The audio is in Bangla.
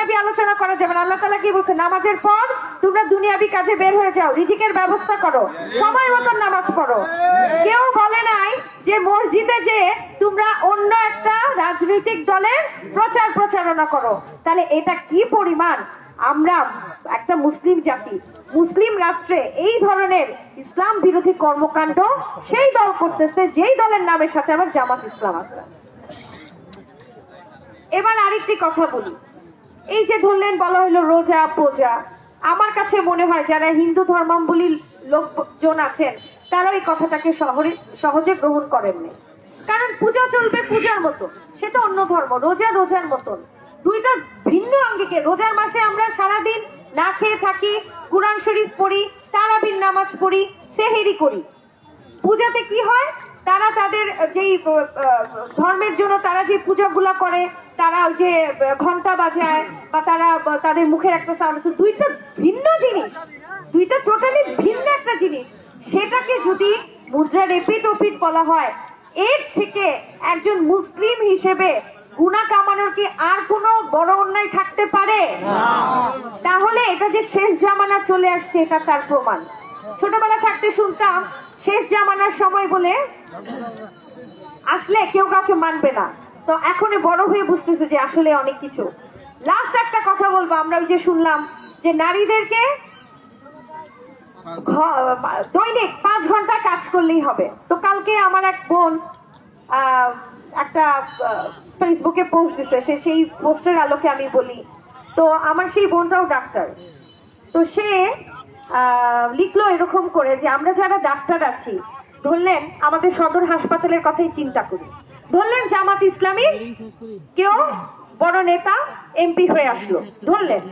দুনিয়াবি আলোচনা করা যাবে না। আল্লাহ তাআলা কি বলছে, নামাজের পর তোমরা দুনিয়াবি কাজে বের হয়ে যাও, রিজিকের ব্যবস্থা করো, সময় মতো নামাজ পড়ো। কেউ বলে নাই যে মসজিদে যে তোমরা অন্য একটা রাজনৈতিক দলের প্রচারণা করো। তাহলে এটা কি পরিমাণ আমরা একটা মুসলিম জাতি, মুসলিম রাষ্ট্রে এই ধরনের ইসলাম বিরোধী কর্মকাণ্ড সেই দল করতেছে যেই দলের নামের সাথে আমার জামাত ইসলাম আছে। এবার আরেকটি কথা বলি, এই যে ধরলেন বলা হলো রোজা পূজা, আমার কাছে মনে হয় যারা হিন্দু ধর্মাবলম্বী লোকজন আছেন তারা এই কথাটাকে সহজে গ্রহণ করেননি। কারণ পূজা চলবে পূজার মতো, সেটা অন্য ধর্ম, রোজা রোজার মতন, দুইটা ভিন্ন আঙ্গিকে। রোজার মাসে আমরা সারাদিন না খেয়ে থাকি, কুরআন শরীফ পড়ি, তারাবির নামাজ পড়ি, সেহেরি করি। পূজাতে কি হয়, তারা তাদের যেই ধর্মের জন্য তারা যে পূজাগুলা করে, তারা ওই যে ঘন্টা বাজায় বা তারা তাদের মুখের একটা সাউন্ড, দুইটা ভিন্ন জিনিস, দুইটা টোটালি ভিন্ন একটা জিনিস। সেটাকে যদি মুদ্রার এপিট ওপিট বলা হয়, এর থেকে একজন মুসলিম হিসেবে গুনাহ কামানোর কি আর কোনো বড় অন্যায় থাকতে পারে? তাহলে এটা যে শেষ জামানা চলে আসছে এটা তার প্রমাণ। ছোটবেলা থাকতে শুনতাম শেষ জামানার সময় বলে আসলে কেউ কাউকে মানবে না, তো এখন বড় হয়ে বুঝতেছে যে আসলে অনেক কিছু। লাস্ট একটা কথা বলবো, আমরা ওই যে শুনলাম যে নারীদেরকে দৈনিক 5 ঘন্টা কাজ করলেই হবে। তো কালকে আমার এক বোন একটা ফেসবুকে পোস্ট দিচ্ছে, সেই পোস্টের আলোকে আমি বলি, তো আমার সেই বোনটাও ডাক্তার, তো সে লিখলো এরকম করে যে আমরা যারা ডাক্তার আছি, ধরলেন আমাদের সদর হাসপাতালের কথাই চিন্তা করি, ধরলেন জামাত ইসলামী কেউ বড় নেতা এমপি হয়ে আসলো, ধরলেন